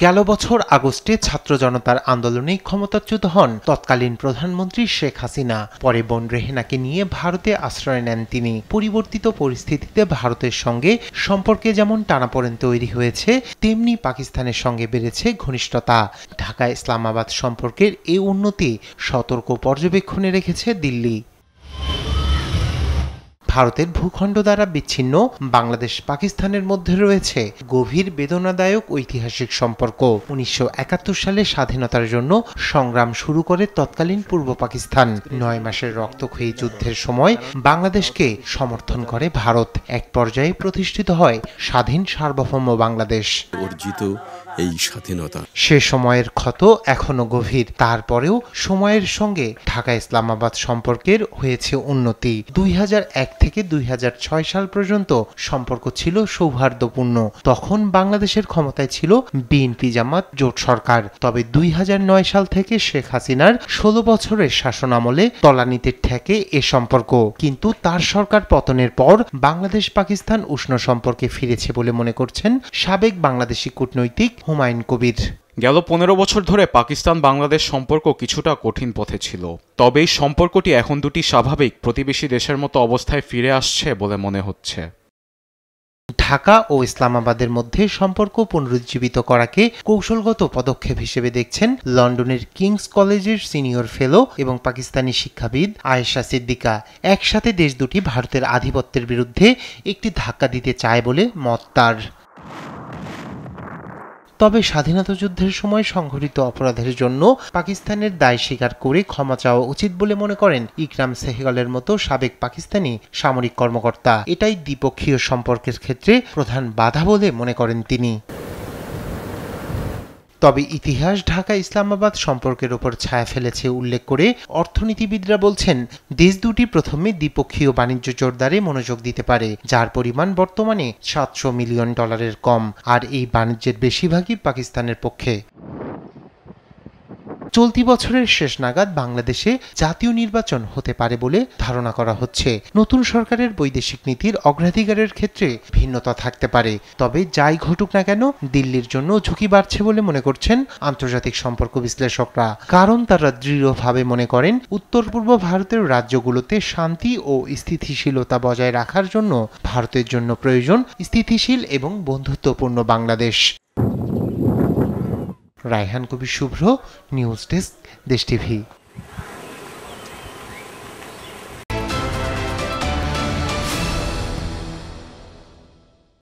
গেল বছর আগস্টে ছাত্র জনতার আন্দোলনে ক্ষমতাচ্যুত হন তৎকালীন প্রধানমন্ত্রী শেখ হাসিনা। পরে বোন রেহেনাকে নিয়ে ভারতে আশ্রয় নেন তিনি। পরিবর্তিত পরিস্থিতিতে ভারতের সঙ্গে সম্পর্কে যেমন টানাপোড়েন তৈরি হয়েছে, তেমনি পাকিস্তানের সঙ্গে বেড়েছে ঘনিষ্ঠতা। ঢাকা ইসলামাবাদ সম্পর্কের এই উন্নতি সতর্ক পর্যবেক্ষণে রেখেছে দিল্লি। ভারতের ভূখণ্ড দ্বারা বিচ্ছিন্ন বাংলাদেশ পাকিস্তানের মধ্যে রয়েছে গভীর বেদনাদায়ক ঐতিহাসিক সম্পর্ক। 1971 সালে স্বাধীনতার জন্য সংগ্রাম শুরু করে তৎকালীন পূর্ব পাকিস্তান। 9 মাসের রক্তক্ষয়ী যুদ্ধের সময় বাংলাদেশকে সমর্থন করে ভারত। এক পর্যায়ে প্রতিষ্ঠিত হয় স্বাধীন সার্বভৌম বাংলাদেশ। অর্জিত এই স্বাধীনতা সে সময়ের ক্ষত এখনো গভীর। তারপরেও সময়ের সঙ্গে ঢাকা ইসলামাবাদ সম্পর্কের হয়েছে উন্নতি। 2001 থেকে 2006 সাল পর্যন্ত সম্পর্ক ছিল সৌহার্দ্যপূর্ণ। তখন বাংলাদেশের ক্ষমতায় ছিল বিএনপি জামাত জোট সরকার। তবে 2009 সাল থেকে শেখ হাসিনার 16 বছরের শাসনামলে তলানিতে ঠেকে এ সম্পর্ক। কিন্তু তার সরকার পতনের পর বাংলাদেশ পাকিস্তান উষ্ণ সম্পর্কে ফিরেছে বলে মনে করছেন সাবেক বাংলাদেশি কূটনৈতিক হুমায়ুন কবির। গেল 15 বছর ধরে পাকিস্তান বাংলাদেশ সম্পর্ক কিছুটা কঠিন পথে ছিল, তবে এই সম্পর্কটি এখন দুটি স্বাভাবিক প্রতিবেশী দেশের মতো অবস্থায় ফিরে আসছে বলে মনে হচ্ছে। ঢাকা ও ইসলামাবাদের মধ্যে সম্পর্ক পুনরুজ্জীবিত করাকে কৌশলগত পদক্ষেপ হিসেবে দেখছেন লন্ডনের কিংস কলেজের সিনিয়র ফেলো এবং পাকিস্তানি শিক্ষাবিদ আয়েশা সিদ্দিকা। একসাথে দেশ দুটি ভারতের আধিপত্যের বিরুদ্ধে একটি ধাক্কা দিতে চায় বলে মত তার। তবে স্বাধীনতা যুদ্ধের সময় সংঘটিত অপরাধের জন্য পাকিস্তানের দায় স্বীকার করে ক্ষমা চাওয়া উচিত বলে মনে করেন ইকরাম সেহগালের মতো সাবেক পাকিস্তানি সামরিক কর্মকর্তা। এটাই দ্বিপক্ষীয় সম্পর্কের ক্ষেত্রে প্রধান বাধা বলে মনে করেন তিনি। তবে ইতিহাস ঢাকা ইসলামাবাদ সম্পর্কের ওপর ছায়া ফেলেছে উল্লেখ করে অর্থনীতিবিদরা বলছেন, দেশ দুটি প্রথমে দ্বিপক্ষীয় বাণিজ্য জোরদারে মনোযোগ দিতে পারে, যার পরিমাণ বর্তমানে $700 মিলিয়ন কম। আর এই বাণিজ্যের বেশিরভাগই পাকিস্তানের পক্ষে। চলতি বছরের শেষ নাগাদ বাংলাদেশে জাতীয় নির্বাচন হতে পারে বলে ধারণা করা হচ্ছে। নতুন সরকারের বৈদেশিক নীতির অগ্রাধিকারের ক্ষেত্রে ভিন্নতা থাকতে পারে। তবে যাই ঘটুক না কেন, দিল্লির জন্য ঝুঁকি বাড়ছে বলে মনে করছেন আন্তর্জাতিক সম্পর্ক বিশ্লেষকরা। কারণ তারা দৃঢ়ভাবে মনে করেন, উত্তর পূর্ব ভারতের রাজ্যগুলোতে শান্তি ও স্থিতিশীলতা বজায় রাখার জন্য ভারতের জন্য প্রয়োজন স্থিতিশীল এবং বন্ধুত্বপূর্ণ বাংলাদেশ। রায়হান কবির শুভ্র, নিউজ ডেস্ক, দেশ টিভি।